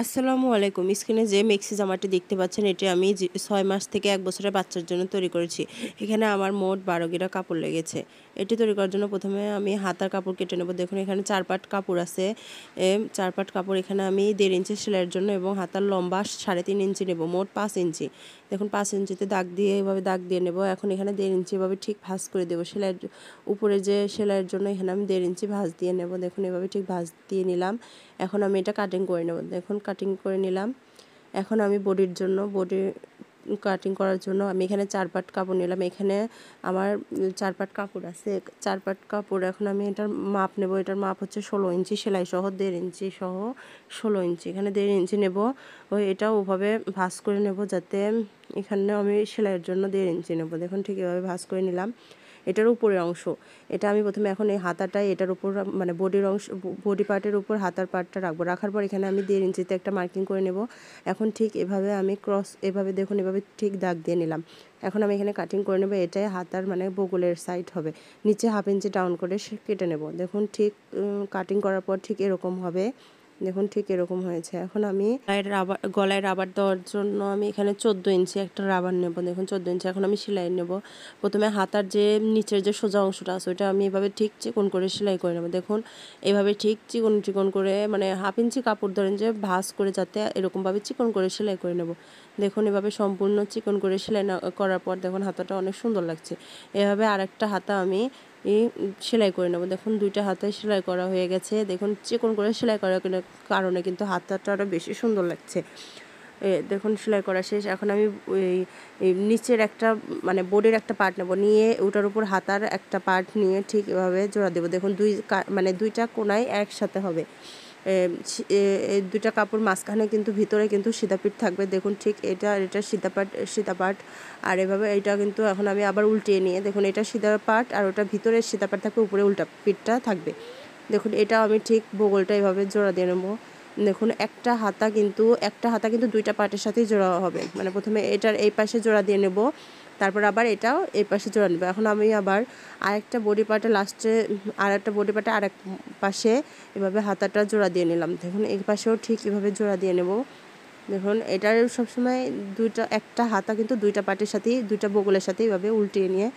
আসসালামু আলাইকুম। স্ক্রিনে যে মেক্সি জামাটি দেখতে পাচ্ছেন এটি আমি 6 মাস থেকে 1 বছরের বাচ্চার জন্য তৈরি করেছি। এখানে আমার মোট 12 গিরা কাপড় লেগেছে। এটি তৈরি করার জন্য প্রথমে আমি হাতার কাপড় কেটে নেব। দেখুন এখানে 4 পাট কাপড় আছে। 4 পাট কাপড় এখানে আমি 1.5 ইঞ্চি সেলাইয়ের জন্য এবং হাতার লম্বা 3.5 ইঞ্চি নেব, মোট 5 ইঞ্চি। দেখুন 5 ইঞ্চিতে দাগ দিয়ে এভাবে দাগ দিয়ে নেব। এখন এখানে 1.5 ইঞ্চি এভাবে ঠিক ভাঁজ করে দেবো। সেলাইয়ের উপরে যে সেলাইয়ের জন্য এখানে আমি 1.5 ইঞ্চি ভাঁজ দিয়ে নেব। দেখুন এভাবে ঠিক ভাঁজ দিয়ে নিলাম। এখন আমি এটা কাটিং করে নেব। দেখুন কাটিং করে নিলাম। এখন আমি বডির জন্য কাটিং করার জন্য আমি এখানে 4 পাট কাপড় নিলাম। এখানে আমার 4 পাট কাপড় আছে। 4 পাট কাপড় এখন আমি এটার মাপ নেব। এটার মাপ হচ্ছে 16 ইঞ্চি, সেলাই সহ 1.5 ইঞ্চি সহ 16 ইঞ্চি। এখানে 1.5 ইঞ্চি নেব। এটাও ওভাবে ভাঁজ করে নেব, যাতে এখানে আমি সেলাইয়ের জন্য 1.5 ইঞ্চি নেব। দেখুন ঠিক এভাবে ভাঁজ করে নিলাম। এটার উপরের অংশ এটা আমি প্রথমে এখন এই হাতাটাই এটার উপর মানে বডির অংশ, বডি পার্টের উপর হাতার পার্টটা রাখবো। রাখার পর এখানে আমি 1.5 ইঞ্চিতে একটা মার্কিং করে নেব। এখন ঠিক এভাবে আমি এভাবে দেখুন এভাবে ঠিক দাগ দিয়ে নিলাম। এখন আমি এখানে কাটিং করে নেব। এটাই হাতার মানে বগলের সাইড হবে। নিচে 1/2 ইঞ্চি ডাউন করে কেটে নেব। দেখুন ঠিক কাটিং করার পর ঠিক এরকম হবে। দেখুন ঠিক এরকম হয়েছে। এখন আমি গলায় রাবার দেওয়ার জন্য আমি এখানে 14 ইঞ্চি একটা রাবার নেব। দেখুন 14 ইঞ্চি। এখন আমি সেলাই নেব। প্রথমে হাতার যে নিচের যে সোজা অংশটা আছে ওইটা আমি এভাবে ঠিক চিকন করে সেলাই করে নেব। দেখুন এভাবে ঠিক চিকন করে মানে 1/2 ইঞ্চি কাপড় ধরেন যে ভাঁজ করে যাতে এরকমভাবে চিকন করে সেলাই করে নেব। দেখুন এভাবে সম্পূর্ণ চিকন করে সেলাই করার পর দেখুন হাতাটা অনেক সুন্দর লাগছে। এভাবে আরেকটা হাতা আমি সেলাই করে নেব। দেখুন 2টা হাতায় সেলাই করা হয়ে গেছে। দেখুন চিকন করে সেলাই করার কারণে কিন্তু হাতাটা আরও বেশি সুন্দর লাগছে। দেখুন সেলাই করা শেষ। এখন আমি নিচের একটা মানে বডির একটা পার্ট নেব, নিয়ে ওটার উপর হাতার একটা পার্ট নিয়ে ঠিক এভাবে জোড়া দেবো। দেখুন মানে 2টা কোণায় একসাথে হবে। এই 2টা কাপড় মাঝখানে কিন্তু ভিতরে কিন্তু সিধা পিঠ থাকবে। দেখুন ঠিক এটা সিধা পার্ট আর এভাবে এটা কিন্তু এখন আমি আবার উল্টিয়ে নিয়ে দেখুন এটা সিধা পার্ট আর ওটা ভিতরে সিধা পার্ট থাকবে, উপরে উল্টা পিঠটা থাকবে। দেখুন এটা আমি ঠিক বগলটা এভাবে জোড়া দিয়ে নেবো। দেখুন একটা হাতা কিন্তু 2টা পার্টের সাথেই জোড়া হবে। মানে প্রথমে এটার এই পাশে জোড়া দিয়ে নেব, তারপর আবার এটাও এই পাশে জোড়া নেব। এখন আমি আবার আরেকটা বডি পার্টে লাস্টে আরেকটা বডি পার্টে আরেক পাশে এভাবে হাতাটা জোড়া দিয়ে নিলাম। দেখুন এই পাশেও ঠিক এভাবে জোড়া দিয়ে নেব। দেখুন এটার সবসময় একটা হাতা কিন্তু 2টা পার্টের সাথেই 2টা বগলের সাথে এভাবে উল্টিয়ে নিয়ে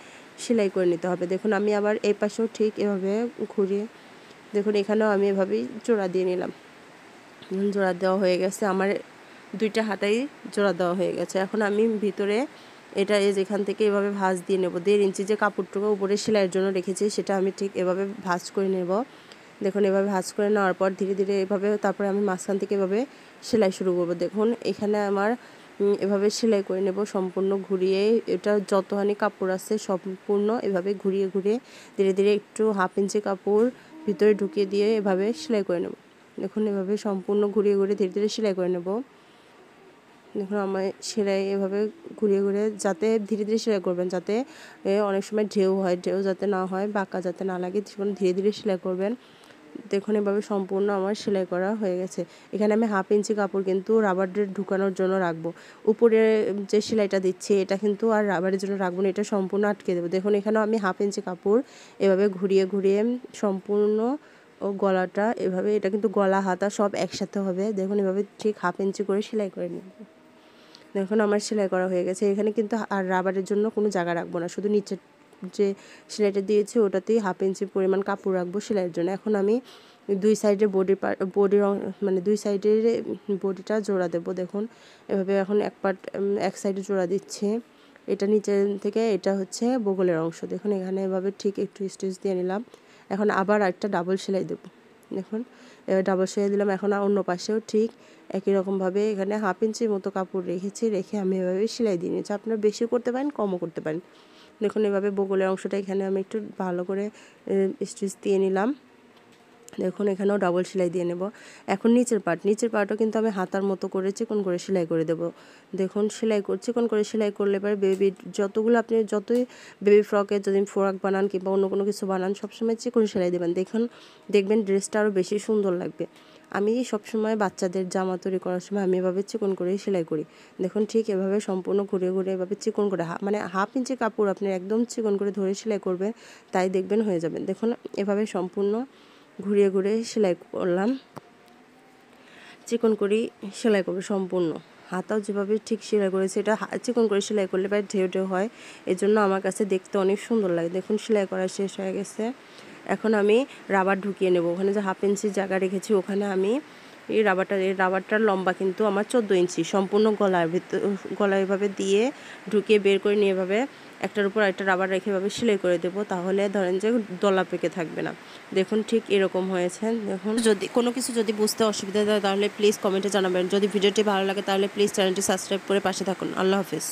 সেলাই করে নিতে হবে। দেখুন আমি আবার এই পাশেও ঠিক এভাবে ঘুরিয়ে দেখুন এখানেও আমি এভাবেই জোড়া দিয়ে নিলাম। জোড়া দেওয়া হয়ে গেছে আমার 2টা হাতাই জোড়া দেওয়া হয়ে গেছে। এখন আমি ভিতরে এটা যেখান থেকে এভাবে ভাঁজ দিয়ে নেব। 1.5 ইঞ্চি যে কাপড়টুকু উপরে সেলাইয়ের জন্য রেখেছি সেটা আমি ঠিক এভাবে ভাঁজ করে নেব। দেখুন এভাবে ভাঁজ করে নেওয়ার পর ধীরে ধীরে এভাবে তারপরে আমি মাঝখান থেকে এভাবে সেলাই শুরু করব। দেখুন এখানে আমার এভাবে সেলাই করে নেব সম্পূর্ণ ঘুরিয়ে। এটা যতখানি কাপড় আছে সম্পূর্ণ এভাবে ঘুরিয়ে ধীরে ধীরে একটু 1/2 ইঞ্চি কাপড় ভিতরে ঢুকিয়ে দিয়ে এভাবে সেলাই করে নেব। দেখুন এভাবে সম্পূর্ণ ঘুরিয়ে ধীরে ধীরে সেলাই করে নেব। দেখুন আমার সেলাই এভাবে ঘুরিয়ে যাতে ধীরে ধীরে সেলাই করবেন, যাতে অনেক সময় ঢেউ যাতে না হয়, বাঁকা যাতে না লাগে, ধীরে ধীরে সেলাই করবেন। দেখুন এভাবে সম্পূর্ণ আমার সেলাই করা হয়ে গেছে। এখানে আমি 1/2 ইঞ্চি কাপড় কিন্তু রাবারের ঢুকানোর জন্য রাখবো। উপরে যে সেলাইটা দিচ্ছি এটা কিন্তু আর রাবারের জন্য রাখবো না, এটা সম্পূর্ণ আটকে দেবো। দেখুন এখানেও আমি 1/2 ইঞ্চি কাপড় এভাবে ঘুরিয়ে সম্পূর্ণ গলাটা এভাবে, এটা কিন্তু গলা হাতা সব একসাথে হবে। দেখুন এভাবে ঠিক 1/2 ইঞ্চি করে সেলাই করে নেব। দেখুন আমার সেলাই করা হয়ে গেছে। এখানে কিন্তু আর রাবারের জন্য কোনো জায়গা রাখবো না, শুধু নিচের যে সেলাইটা দিয়েছি ওটাতেই 1/2 ইঞ্চি পরিমাণ কাপড় রাখবো সেলাইয়ের জন্য। এখন আমি 2 সাইডে বডির মানে 2 সাইডের বডিটা জোড়া দেবো। দেখুন এভাবে এখন এক সাইডে জোড়া দিচ্ছে। এটা নিচে থেকে এটা হচ্ছে বগলের অংশ। দেখুন এখানে এভাবে ঠিক একটু স্টিচ দিয়ে নিলাম। এখন আবার একটা ডাবল সেলাই দেব। দেখুন ডাবল সেলাই দিলাম। এখন অন্য পাশেও ঠিক একই রকমভাবে এখানে 1/2 ইঞ্চির মতো কাপড় রেখে আমি এভাবে সেলাই দিয়ে নিচ্ছি। আপনারা বেশি করতে পারেন, কমও করতে পারেন। দেখুন এভাবে বগলের অংশটা এখানে আমি একটু ভালো করে স্টিচ দিয়ে নিলাম। দেখুন এখানেও ডাবল সেলাই দিয়ে নেব। এখন নিচের পার্টও কিন্তু আমি হাতার মতো করে চিকন করে সেলাই করে দেব। দেখুন চিকন করে সেলাই করলে পরে আপনি যতই বেবি ফ্রকে যদি ফ্রক বানান কিংবা অন্য কোনো কিছু বানান সবসময় চিকন সেলাই দেবেন। দেখবেন ড্রেসটা আরও বেশি সুন্দর লাগবে। আমি সবসময় বাচ্চাদের জামা তৈরি করার সময় আমি এভাবে চিকন করে সেলাই করি। দেখুন ঠিক এভাবে সম্পূর্ণ ঘুরে এভাবে চিকন করে মানে 1/2 ইঞ্চি কাপড় আপনি একদম চিকন করে ধরে সেলাই করবেন, তাই দেখবেন হয়ে যাবেন। দেখুন এভাবে সম্পূর্ণ ঘুরিয়ে সেলাই করলাম। চিকন করে সেলাই করবে সম্পূর্ণ। হাতাও যেভাবে ঠিক সেলাই করেছে এটা চিকন করে সেলাই করলে বা ঢেউ ঢেউ হয়, এজন্য আমার কাছে দেখতে অনেক সুন্দর লাগে। দেখুন সেলাই করা শেষ হয়ে গেছে। এখন আমি রাবার ঢুকিয়ে নেব। ওখানে যে 1/2 ইঞ্চি জায়গা রেখেছি ওখানে আমি এই রাবারটার লম্বা কিন্তু আমার 14 ইঞ্চি। সম্পূর্ণ গলায় এভাবে দিয়ে ঢুকিয়ে বের করে নিয়ে এভাবে একটার উপর একটা রাবার রেখে এভাবে সেলাই করে দেবো, তাহলে ধরেন যে দলা পেকে থাকবে না। দেখুন ঠিক এরকম হয়েছে। দেখুন যদি কোনো কিছু যদি বুঝতে অসুবিধা হয় তাহলে প্লিজ কমেন্টে জানাবেন। যদি ভিডিওটি ভালো লাগে তাহলে প্লিজ চ্যানেলটি সাবস্ক্রাইব করে পাশে থাকুন। আল্লাহ হাফেজ।